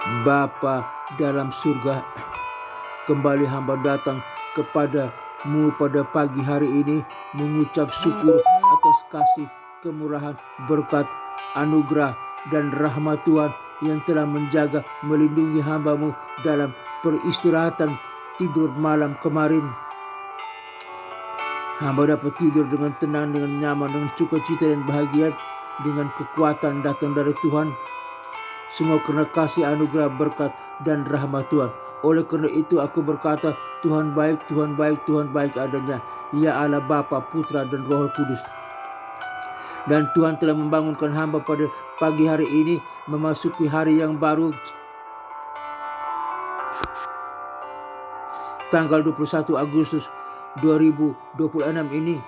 Bapa dalam surga, kembali hamba datang kepadamu pada pagi hari ini mengucap syukur atas kasih, kemurahan, berkat, anugerah, dan rahmat Tuhan yang telah menjaga, melindungi hamba-Mu dalam peristirahatan tidur malam kemarin. Hamba dapat tidur dengan tenang, dengan nyaman, dengan sukacita dan bahagia, dengan kekuatan datang dari Tuhan. Semua karena kasih, anugerah, berkat, dan rahmat Tuhan. Oleh karena itu aku berkata, Tuhan baik, Tuhan baik, Tuhan baik adanya. Ya Allah Bapa, Putra, dan Roh Kudus. Dan Tuhan telah membangunkan hamba pada pagi hari ini, memasuki hari yang baru, tanggal 21 Agustus 2026 ini.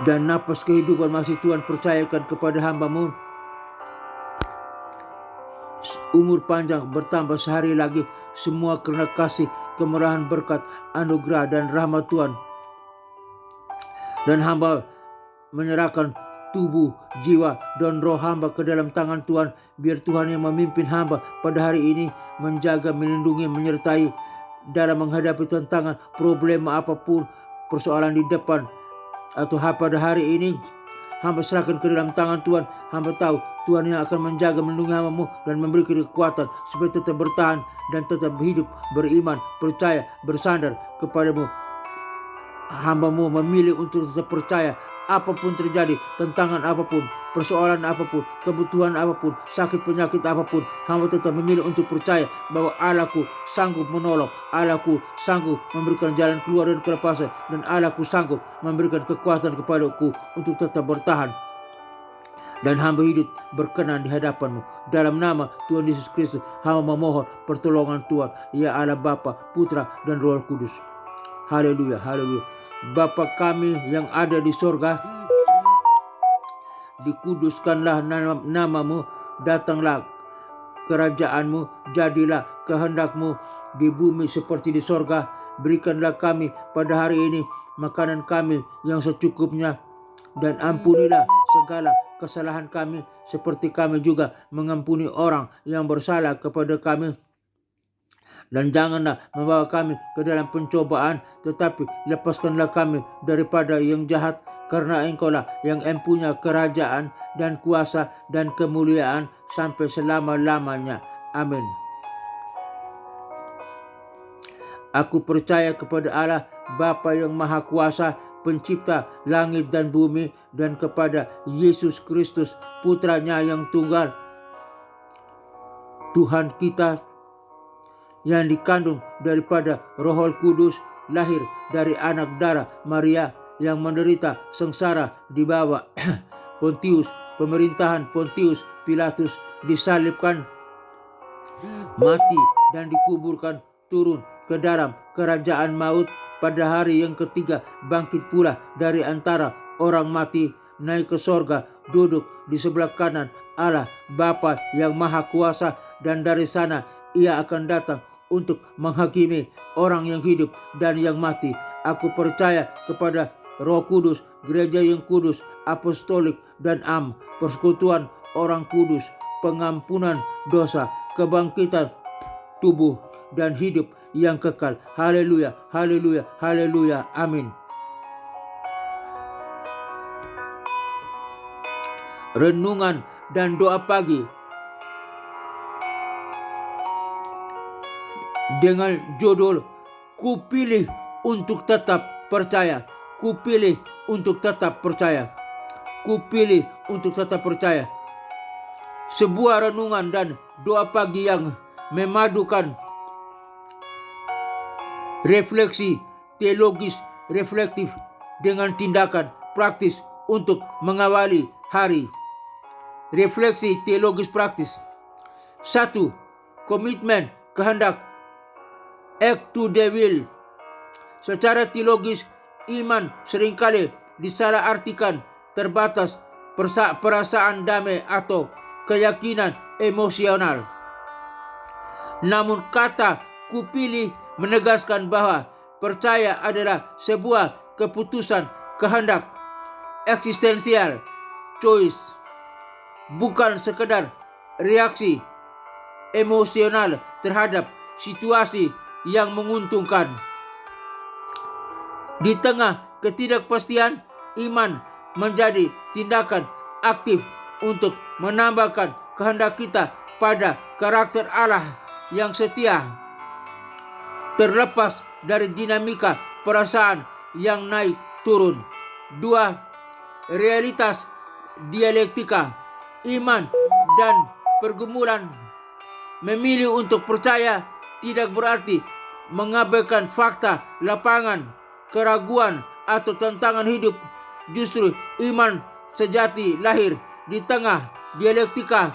Dan napas kehidupan masih Tuhan percayakan kepada hamba-Mu. Umur panjang bertambah sehari lagi, semua karena kasih, kemurahan, berkat, anugerah, dan rahmat Tuhan. Dan hamba menyerahkan tubuh, jiwa, dan roh hamba ke dalam tangan Tuhan. Biar Tuhan yang memimpin hamba pada hari ini, menjaga, melindungi, menyertai dalam menghadapi tantangan, problema apapun, persoalan di depan atau pada hari ini. Hamba serahkan ke dalam tangan Tuhan. Hamba tahu Tuhan yang akan menjaga, melindungi hamba-Mu dan memberikan kekuatan supaya tetap bertahan dan tetap hidup, beriman, percaya, bersandar kepada-Mu. Hamba-Mu memilih untuk tetap percaya apapun terjadi, tantangan apapun, persoalan apapun, kebutuhan apapun, sakit penyakit apapun. Hamba tetap memilih untuk percaya bahwa Allahku sanggup menolong, Allahku sanggup memberikan jalan keluar dan kelepasan, dan Allahku sanggup memberikan kekuatan kepadaku untuk tetap bertahan. Dan hamba hidup berkenan di hadapan-Mu. Dalam nama Tuhan Yesus Kristus, hamba memohon pertolongan Tuhan, ya Allah Bapa, Putra, dan Roh Kudus. Haleluya, haleluya. Bapa kami yang ada di sorga, dikuduskanlah nama-Mu, datanglah kerajaan-Mu, jadilah kehendak-Mu di bumi seperti di sorga. Berikanlah kami pada hari ini makanan kami yang secukupnya, dan ampunilah segala kesalahan kami seperti kami juga mengampuni orang yang bersalah kepada kami. Dan janganlah membawa kami ke dalam pencobaan, tetapi lepaskanlah kami daripada yang jahat, karena Engkau-lah yang empunya kerajaan dan kuasa dan kemuliaan sampai selama-lamanya. Amin. Aku percaya kepada Allah Bapa yang Maha Kuasa, pencipta langit dan bumi, dan kepada Yesus Kristus, Putranya yang tunggal, Tuhan kita, yang dikandung daripada Roh Kudus, lahir dari anak darah Maria, yang menderita sengsara di bawah pemerintahan Pontius Pilatus, disalibkan, mati, dan dikuburkan, turun ke dalam kerajaan maut, pada hari yang ketiga bangkit pula dari antara orang mati, naik ke sorga, duduk di sebelah kanan Allah Bapa yang Maha Kuasa, dan dari sana Ia akan datang untuk menghakimi orang yang hidup dan yang mati. Aku percaya kepada Roh Kudus, gereja yang kudus, apostolik, dan persekutuan orang kudus, pengampunan dosa, kebangkitan tubuh, dan hidup yang kekal. Haleluya, haleluya, haleluya. Amin. Renungan dan doa pagi dengan judul Kupilih untuk tetap percaya. Kupilih untuk tetap percaya. Kupilih untuk tetap percaya. Sebuah renungan dan doa pagi yang memadukan refleksi teologis reflektif dengan tindakan praktis untuk mengawali hari. Refleksi teologis praktis. 1. Komitmen kehendak, act to the will. Secara teologis, iman seringkali disalahartikan terbatas perasaan damai atau keyakinan emosional. Namun kata kupilih menegaskan bahwa percaya adalah sebuah keputusan kehendak, eksistensial choice, bukan sekedar reaksi emosional terhadap situasi yang menguntungkan. Di tengah ketidakpastian, iman menjadi tindakan aktif untuk menambahkan kehendak kita pada karakter Allah yang setia, terlepas dari dinamika perasaan yang naik turun. 2. Realitas dialektika. Iman dan pergumulan. Memilih untuk percaya tidak berarti mengabaikan fakta lapangan, keraguan, atau tantangan hidup. Justru iman sejati lahir di tengah dialektika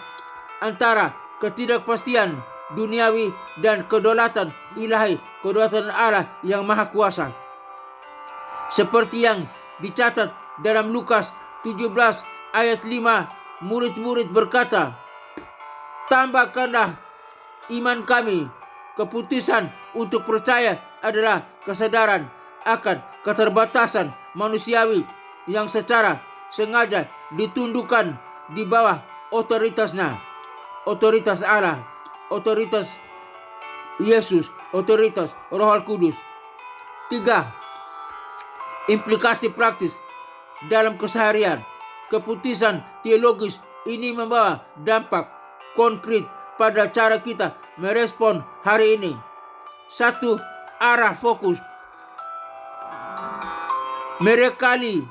antara ketidakpastian duniawi dan kedaulatan ilahi, kedaulatan Allah yang maha kuasa. Seperti yang dicatat dalam Lukas 17 ayat 5, murid-murid berkata, "Tambahkanlah iman kami." Keputusan untuk percaya adalah kesadaran akan keterbatasan manusiawi yang secara sengaja ditundukkan di bawah otoritasnya, otoritas Allah, otoritas Yesus, otoritas Roh Kudus. 3. Implikasi praktis dalam keseharian. Keputusan teologis ini membawa dampak konkret pada cara kita merespon hari ini. 1. Arah fokus. Merekali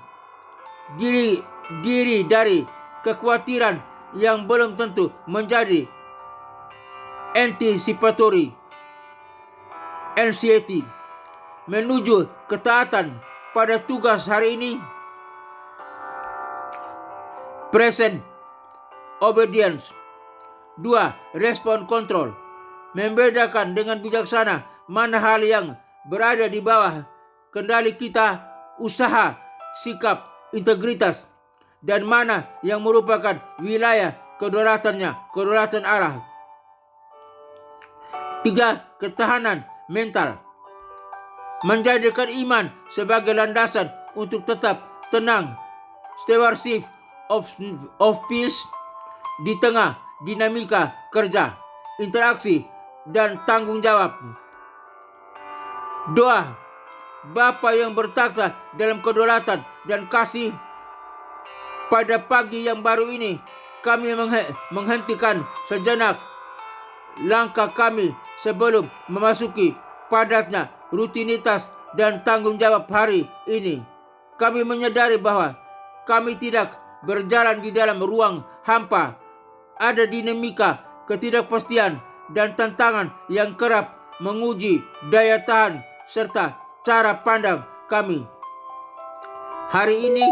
diri dari kekhawatiran yang belum tentu menjadi anticipatory anxiety menuju ketaatan pada tugas hari ini. Present obedience. 2. Respon kontrol. Membedakan dengan bijaksana mana hal yang berada di bawah kendali kita, usaha, sikap, integritas, dan mana yang merupakan wilayah kedaulatan Allah. 3. Ketahanan mental. Menjadikan iman sebagai landasan untuk tetap tenang, stewardship of peace di tengah dinamika kerja, interaksi, dan tanggung jawab. 2. Bapa yang bertakhta dalam kedaulatan dan kasih, pada pagi yang baru ini kami menghentikan sejenak langkah kami sebelum memasuki padatnya rutinitas dan tanggung jawab hari ini. Kami menyadari bahwa kami tidak berjalan di dalam ruang hampa. Ada dinamika, ketidakpastian, dan tantangan yang kerap menguji daya tahan serta cara pandang kami. Hari ini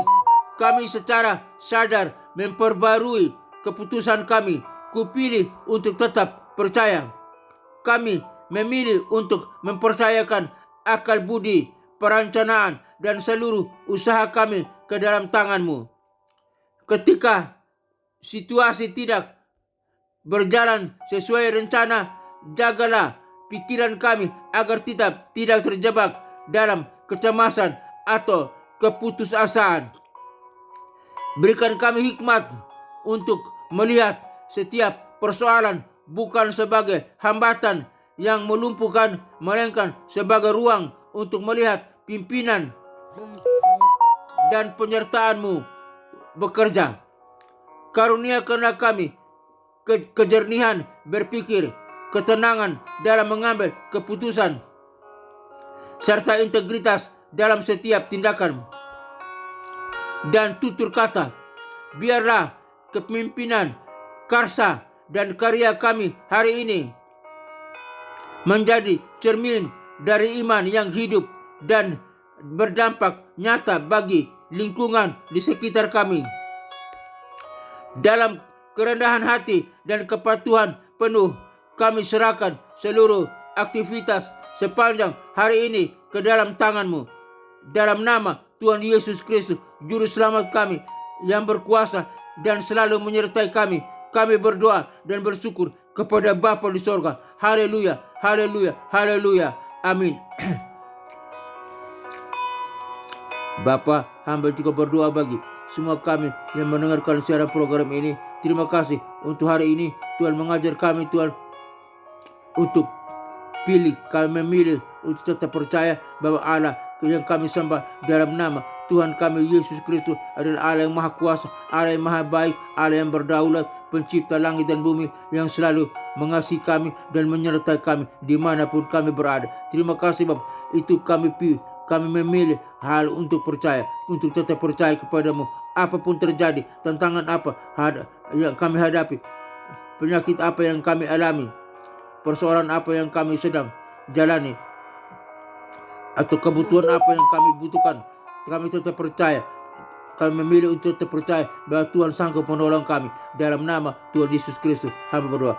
kami secara sadar memperbarui keputusan kami. Kupilih untuk tetap percaya. Kami memilih untuk mempercayakan akal budi, perencanaan, dan seluruh usaha kami ke dalam tangan-Mu. Ketika situasi tidak berjalan sesuai rencana, jagalah pikiran kami agar tidak terjebak dalam kecemasan atau keputusasaan. Berikan kami hikmat untuk melihat setiap persoalan bukan sebagai hambatan yang melumpuhkan, melainkan sebagai ruang untuk melihat pimpinan dan penyertaan-Mu bekerja. Karuniakanlah kami kejernihan berpikir, ketenangan dalam mengambil keputusan, serta integritas dalam setiap tindakan dan tutur kata. Biarlah kepemimpinan, karsa, dan karya kami hari ini menjadi cermin dari iman yang hidup dan berdampak nyata bagi lingkungan di sekitar kami. Dalam kerendahan hati dan kepatuhan penuh, kami serahkan seluruh aktivitas sepanjang hari ini ke dalam tangan-Mu. Dalam nama Tuhan Yesus Kristus, Juru Selamat kami yang berkuasa dan selalu menyertai kami, kami berdoa dan bersyukur kepada Bapa di sorga. Haleluya, haleluya, haleluya. Amin. Bapa, hamba juga berdoa bagi semua kami yang mendengarkan siaran program ini. Terima kasih untuk hari ini. Tuhan mengajar kami, Tuhan, untuk kami memilih untuk tetap percaya bahwa Allah yang kami sembah dalam nama Tuhan kami Yesus Kristus adalah Allah yang maha kuasa, Allah yang maha baik, Allah yang berdaulat, pencipta langit dan bumi, yang selalu mengasihi kami dan menyertai kami dimanapun kami berada. Terima kasih Bapak. Itu kami memilih hal untuk percaya, untuk tetap percaya kepadamu. Apapun terjadi, tantangan apa yang kami hadapi, penyakit apa yang kami alami, persoalan apa yang kami sedang jalani, atau kebutuhan apa yang kami butuhkan, kami tetap percaya. Kami memilih untuk tetap percaya bahwa Tuhan sanggup menolong kami. Dalam nama Tuhan Yesus Kristus hamba berdoa.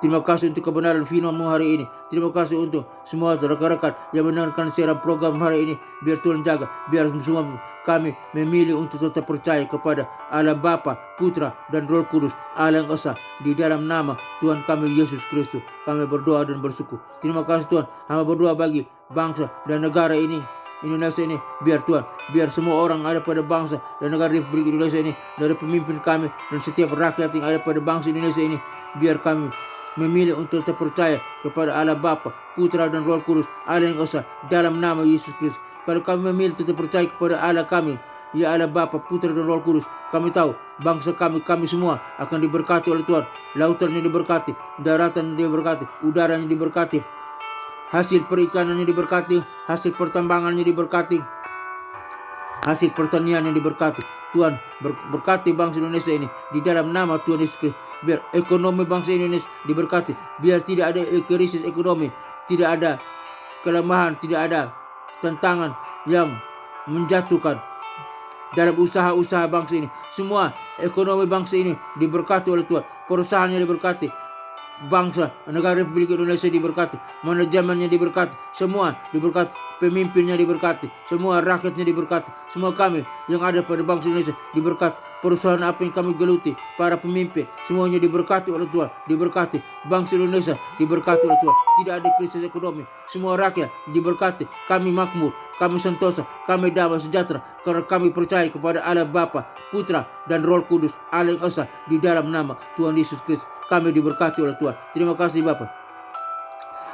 Terima kasih untuk kebenaran firman-Mu hari ini. Terima kasih untuk semua rekan-rekan yang mendengarkan siaran program hari ini. Biar Tuhan jaga, biar semua kami memilih untuk tetap percaya kepada Allah Bapa, Putra, dan Roh Kudus, Allah yang Esa. Di dalam nama Tuhan kami Yesus Kristus, kami berdoa dan bersyukur. Terima kasih Tuhan. Hamba berdoa bagi bangsa dan negara ini, Indonesia ini. Biar semua orang ada pada bangsa dan negara Republik Indonesia ini, dari pemimpin kami dan setiap rakyat yang ada pada bangsa Indonesia ini, biar kami memilih untuk tetap percaya kepada Allah Bapa, Putra, dan Roh Kudus, Allah yang Esa, dalam nama Yesus Kristus. Kalau kami memilih tetap percaya kepada Allah kami, ya Allah Bapa, Putra, dan Roh Kudus, kami tahu bangsa kami semua akan diberkati oleh Tuhan. Lautannya diberkati, daratan diberkati, udaranya diberkati, hasil perikanannya diberkati, hasil pertambangannya diberkati, hasil pertaniannya diberkati. Tuhan berkati bangsa Indonesia ini di dalam nama Tuhan Yesus Kristus. Biar ekonomi bangsa Indonesia diberkati, biar tidak ada krisis ekonomi, tidak ada kelemahan, tidak ada tantangan yang menjatuhkan dalam usaha-usaha bangsa ini. Semua ekonomi bangsa ini diberkati oleh Tuhan. Perusahaannya diberkati, bangsa negara Republik Indonesia diberkati, manajemennya diberkati, semua diberkati, pemimpinnya diberkati, semua rakyatnya diberkati, semua kami yang ada pada bangsa Indonesia diberkati. Perusahaan apa yang kami geluti, para pemimpin, semuanya diberkati oleh Tuhan, diberkati. Bangsa Indonesia diberkati oleh Tuhan, tidak ada krisis ekonomi, semua rakyat diberkati. Kami makmur, kami sentosa, kami damai sejahtera, karena kami percaya kepada Allah Bapa, Putra, dan Roh Kudus, Allah yang Esa. Di dalam nama Tuhan Yesus Kristus kami diberkati oleh Tuhan. Terima kasih Bapa.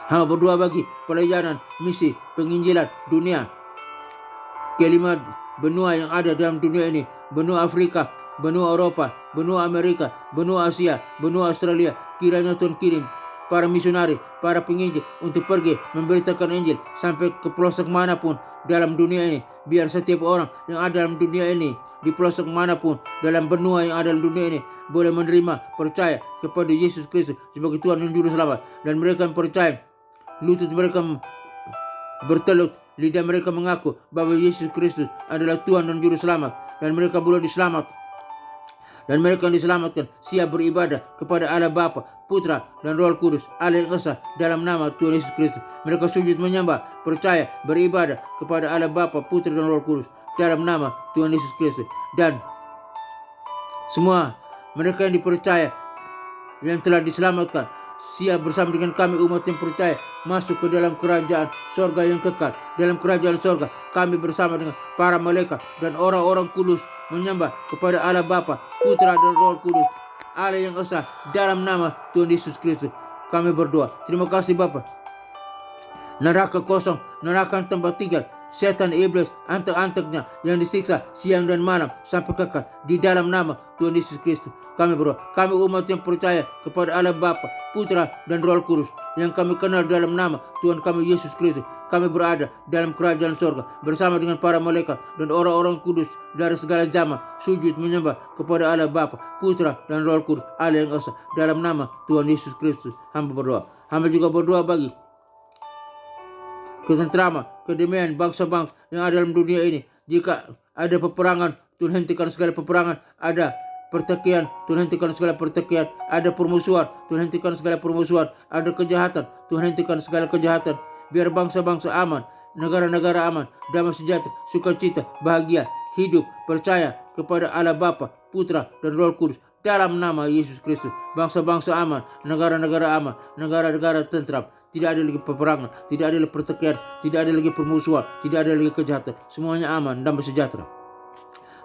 Hamba berdoa bagi pelayanan misi penginjilan dunia, kelima benua yang ada dalam dunia ini, benua Afrika, benua Eropa, benua Amerika, benua Asia, benua Australia. Kiranya Tuhan kirim para misionari, para penginjil untuk pergi memberitakan Injil sampai ke pelosok manapun dalam dunia ini. Biar setiap orang yang ada dalam dunia ini, di pelosok manapun dalam benua yang ada dalam dunia ini, boleh menerima, percaya kepada Yesus Kristus sebagai Tuhan dan Juru Selamat. Dan mereka yang percaya, lutut mereka bertelut, lidah mereka mengaku bahwa Yesus Kristus adalah Tuhan dan Juru Selamat, dan mereka boleh diselamatkan. Dan mereka yang diselamatkan siap beribadah kepada Allah Bapa, Putra, dan Roh Kudus, Allah yang Esa, dalam nama Tuhan Yesus Kristus. Mereka sujud menyembah, percaya, beribadah kepada Allah Bapa, Putra, dan Roh Kudus dalam nama Tuhan Yesus Kristus. Dan semua mereka yang dipercaya, yang telah diselamatkan, siap bersama dengan kami umat yang percaya masuk ke dalam kerajaan sorga yang kekal. Dalam kerajaan sorga kami bersama dengan para malaikat dan orang-orang kudus menyembah kepada Allah Bapa, Putra, dan Roh Kudus, Allah yang Esa, dalam nama Tuhan Yesus Kristus kami berdoa. Terima kasih Bapa. Neraka kosong, neraka tempat tinggal setan iblis, antek-anteknya yang disiksa siang dan malam sampai kekal. Di dalam nama Tuhan Yesus Kristus kami berdoa. Kami umat yang percaya kepada Allah Bapa, Putra, dan Roh Kudus, yang kami kenal dalam nama Tuhan kami Yesus Kristus. Kami berada dalam kerajaan sorga bersama dengan para malaikat dan orang-orang kudus dari segala zaman, sujud menyembah kepada Allah Bapa, Putra, dan Roh Kudus, Allah yang Esa, dalam nama Tuhan Yesus Kristus hamba berdoa. Hamba juga berdoa bagi kesentraman, kedamaian bangsa-bangsa yang ada dalam dunia ini. Jika ada peperangan, Tuhan hentikan segala peperangan. Ada pertikaian, Tuhan hentikan segala pertikaian. Ada permusuhan, Tuhan hentikan segala permusuhan. Ada kejahatan, Tuhan hentikan segala kejahatan. Biar bangsa-bangsa aman, negara-negara aman, damai sejahtera, sukacita, bahagia, hidup, percaya kepada Allah Bapa, Putra, dan Roh Kudus dalam nama Yesus Kristus. Bangsa-bangsa aman, negara-negara aman, negara-negara tentram. Tidak ada lagi peperangan, tidak ada lagi pertikaian, tidak ada lagi permusuhan, tidak ada lagi kejahatan. Semuanya aman dan sejahtera.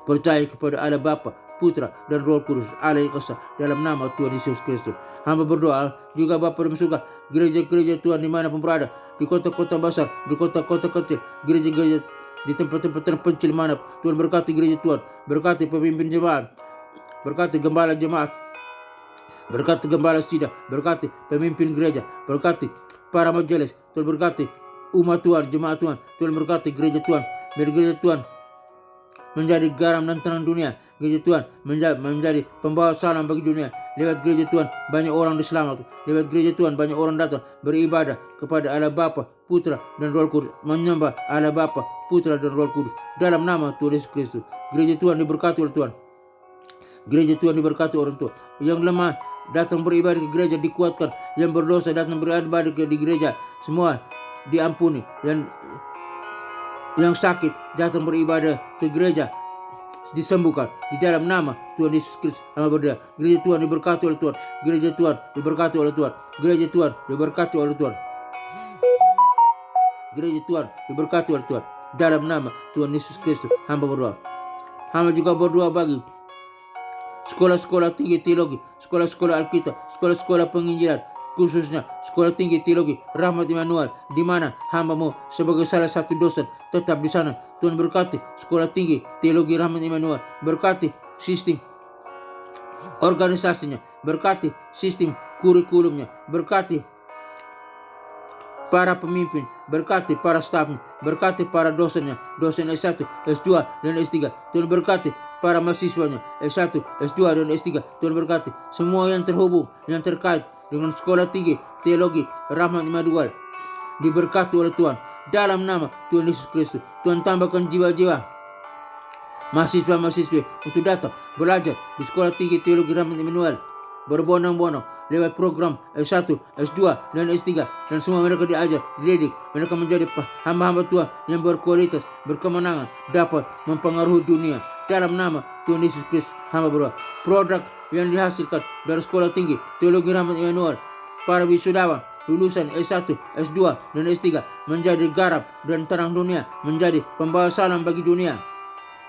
Percaya kepada Allah Bapa, Putra, dan Roh Kudus, Allah yang esa, dalam nama Tuhan Yesus Kristus. Hamba berdoa juga Bapa dalam surga, gereja-gereja Tuhan dimanapun berada, di kota-kota besar, di kota-kota kecil, gereja-gereja di tempat-tempat terpencil mana, Tuhan berkati gereja Tuhan, berkati pemimpin jemaat, berkati gembala jemaat, berkati gembala sidang, berkati pemimpin gereja, berkati para majelis, Tuhan berkati umat Tuhan, jemaat Tuhan, Tuhan berkati gereja Tuhan, biar gereja Tuhan menjadi garam dan terang dunia. Gereja Tuhan menjadi pembawa salam bagi dunia. Lewat gereja Tuhan banyak orang diselamatkan. Lewat gereja Tuhan banyak orang datang beribadah kepada Allah Bapa, Putra, dan Roh Kudus, menyembah Allah Bapa, Putra, dan Roh Kudus dalam nama Tuhan Yesus Kristus. Gereja Tuhan diberkati oleh Tuhan. Gereja Tuhan diberkati orang tua. Yang lemah datang beribadah ke gereja dikuatkan. Yang berdosa datang beribadah di gereja semua diampuni. Yang sakit datang beribadah ke gereja disembuhkan di dalam nama Tuhan Yesus Kristus. Hamba berdoa, gereja Tuhan diberkati oleh Tuhan. Gereja Tuhan diberkati oleh Tuhan. Gereja Tuhan diberkati oleh Tuhan. Gereja Tuhan diberkati oleh Tuhan. Dalam nama Tuhan Yesus Kristus hamba berdoa. Hamba juga berdoa bagi sekolah-sekolah tinggi teologi, sekolah-sekolah Alkitab, sekolah-sekolah penginjilan, khususnya sekolah tinggi teologi Rahmat Immanuel, di mana hamba-Mu sebagai salah satu dosen tetap di sana. Tuhan berkati sekolah tinggi teologi Rahmat Immanuel, berkati sistem organisasinya, berkati sistem kurikulumnya, berkati para pemimpin, berkati para stafnya, berkati para dosennya, dosen S1, S2, dan S3. Tuhan berkati para mahasiswanya S1, S2, dan S3. Tuhan berkati semua yang terhubung, yang terkait dengan sekolah tinggi teologi Rahmat Immanuel diberkati oleh Tuhan dalam nama Tuhan Yesus Kristus. Tuhan tambahkan jiwa-jiwa mahasiswa-mahasiswi untuk datang belajar di sekolah tinggi teologi Rahmat Immanuel berbondong-bondong lewat program S1, S2, dan S3, dan semua mereka diajar, dididik, mereka menjadi hamba-hamba Tuhan yang berkualitas, berkemenangan, dapat mempengaruhi dunia dalam nama Tuhan Yesus Kristus. Hamba berdoa, produk yang dihasilkan dari sekolah tinggi teologi Rahmat Immanuel, para wisudawan lulusan S1, S2, dan S3 menjadi garam dan terang dunia, menjadi pembawa salam bagi dunia,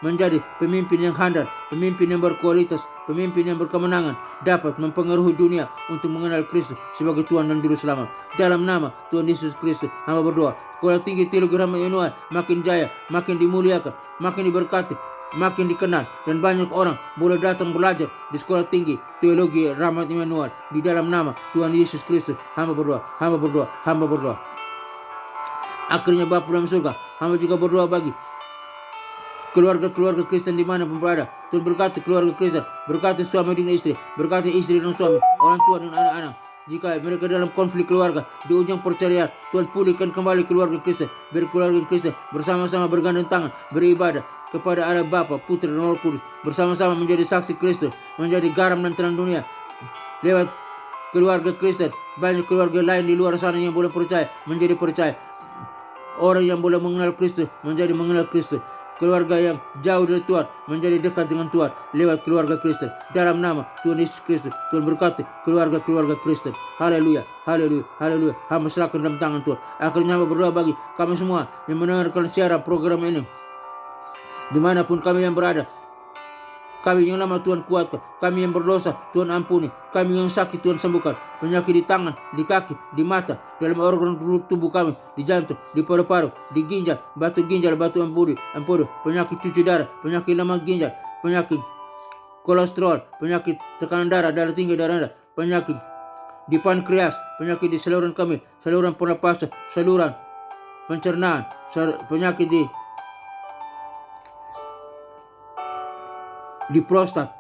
menjadi pemimpin yang handal, pemimpin yang berkualitas, pemimpin yang berkemenangan, dapat mempengaruhi dunia untuk mengenal Kristus sebagai Tuhan dan Juru Selamat. Dalam nama Tuhan Yesus Kristus, hamba berdoa, sekolah tinggi teologi Rahmat Immanuel makin jaya, makin dimuliakan, makin diberkati, makin dikenal, dan banyak orang boleh datang belajar di sekolah tinggi teologi Rahmat Immanuel di dalam nama Tuhan Yesus Kristus. Hamba berdoa, hamba berdoa, hamba berdoa. Akhirnya Bapa dalam surga, hamba juga berdoa bagi keluarga-keluarga Kristen di mana pun berada. Tuhan berkati keluarga Kristen, berkati suami dan istri, berkati istri dan suami, orang tua dan anak-anak. Jika mereka dalam konflik keluarga, di ujung perceraian, Tuhan pulihkan kembali keluarga Kristen. Biar keluarga Kristen bersama-sama bergandeng tangan, beribadah kepada Allah Bapa, Putra, dan Roh Kudus, bersama-sama menjadi saksi Kristus, menjadi garam dan terang dunia. Lewat keluarga Kristen, banyak keluarga lain di luar sana yang boleh percaya, menjadi percaya. Orang yang boleh mengenal Kristus, menjadi mengenal Kristus. Keluarga yang jauh dari Tuhan menjadi dekat dengan Tuhan lewat keluarga Kristen. Dalam nama Tuhan Yesus Kristus, Tuhan berkati keluarga-keluarga Kristen. Haleluya, haleluya, haleluya. Hamba serahkan dalam tangan Tuhan. Akhirnya hamba berdoa bagi kami semua yang mendengarkan siaran program ini, dimanapun kami yang berada. Kami yang lama Tuhan kuatkan, kami yang berdosa Tuhan ampuni, kami yang sakit Tuhan sembuhkan, penyakit di tangan, di kaki, di mata, dalam organ tubuh kami, di jantung, di paru-paru, di ginjal, batu empedu, penyakit cuci darah, penyakit lemak ginjal, penyakit kolesterol, penyakit tekanan darah tinggi, darah rendah, penyakit di pankreas, penyakit di saluran kami, saluran pernapasan, saluran pencernaan, penyakit di prostat,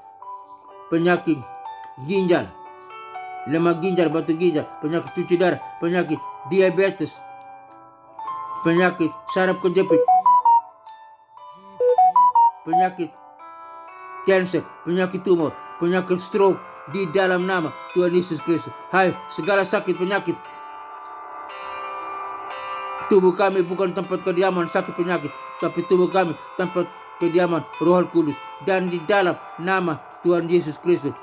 penyakit ginjal, lemak ginjal, batu ginjal, penyakit cuci darah, penyakit diabetes, penyakit saraf kejepit, penyakit kanker, penyakit tumor, penyakit stroke, di dalam nama Tuhan Yesus Kristus. Hai, segala sakit penyakit tubuh kami bukan tempat kediaman sakit penyakit, tapi tubuh kami tempat kediaman Roh Kudus, dan di dalam nama Tuhan Yesus Kristus.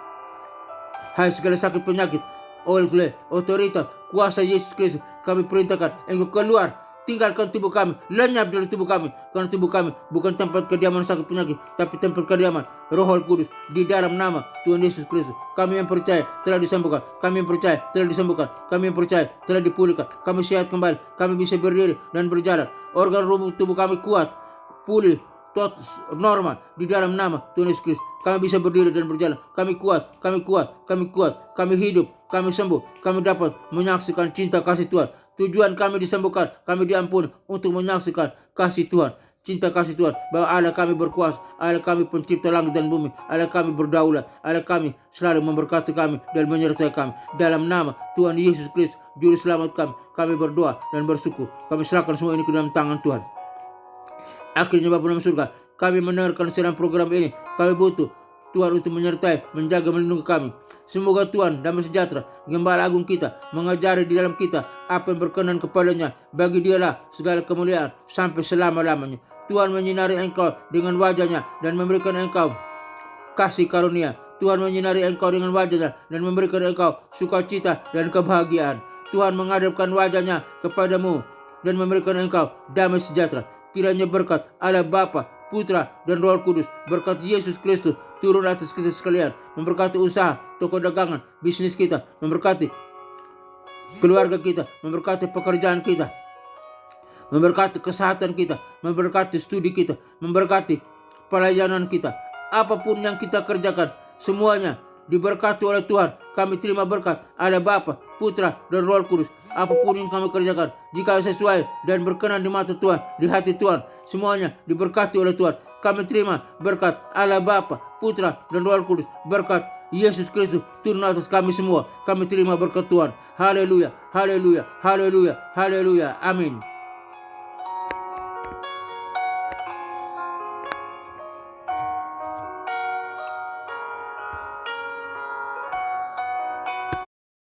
Hai, segala sakit penyakit, oleh otoritas kuasa Yesus Kristus, kami perintahkan engkau keluar tinggalkan tubuh kami, lenyap dari tubuh kami, karena tubuh kami bukan tempat kediaman sakit penyakit, tapi tempat kediaman Roh Kudus. Di dalam nama Tuhan Yesus Kristus, kami yang percaya telah disembuhkan, kami yang percaya telah disembuhkan, kami yang percaya telah dipulihkan, kami sehat kembali, kami bisa berdiri dan berjalan, organ tubuh kami kuat, pulih, normal di dalam nama Tuhan Yesus Kristus. Kami bisa berdiri dan berjalan. Kami kuat, kami kuat, kami kuat, kami hidup, kami sembuh, kami dapat menyaksikan cinta kasih Tuhan. Tujuan kami disembuhkan, kami diampuni untuk menyaksikan kasih Tuhan. Cinta kasih Tuhan, bahwa Allah kami berkuasa, Allah kami pencipta langit dan bumi, Allah kami berdaulat, Allah kami selalu memberkati kami dan menyertai kami. Dalam nama Tuhan Yesus Kristus, Juru Selamat kami berdoa dan bersyukur. Kami serahkan semua ini ke dalam tangan Tuhan. Akhirnya Bapa dalam surga, kami mendengarkan siaran program ini. Kami butuh Tuhan untuk menyertai, menjaga, melindungi kami. Semoga Tuhan damai sejahtera, Gembala Agung kita, mengajari di dalam kita apa yang berkenan kepadanya. Bagi Dialah segala kemuliaan sampai selama-lamanya. Tuhan menyinari engkau dengan wajahnya dan memberikan engkau kasih karunia. Tuhan menyinari engkau dengan wajahnya dan memberikan engkau sukacita dan kebahagiaan. Tuhan menghadapkan wajahnya kepadamu dan memberikan engkau damai sejahtera. Kiranya berkat Allah Bapa, Putra, dan Roh Kudus, berkat Yesus Kristus turun atas kita sekalian, memberkati usaha, toko dagangan, bisnis kita, memberkati keluarga kita, memberkati pekerjaan kita, memberkati kesehatan kita, memberkati studi kita, memberkati pelayanan kita. Apapun yang kita kerjakan, semuanya diberkati oleh Tuhan. Kami terima berkat Allah Bapa, Putra, dan Roh Kudus. Apapun yang kami kerjakan, jika sesuai dan berkenan di mata Tuhan, di hati Tuhan, semuanya diberkati oleh Tuhan. Kami terima berkat Allah Bapa, Putra, dan Roh Kudus. Berkat Yesus Kristus turun atas kami semua. Kami terima berkat Tuhan. Haleluya, haleluya, haleluya, haleluya. Amin.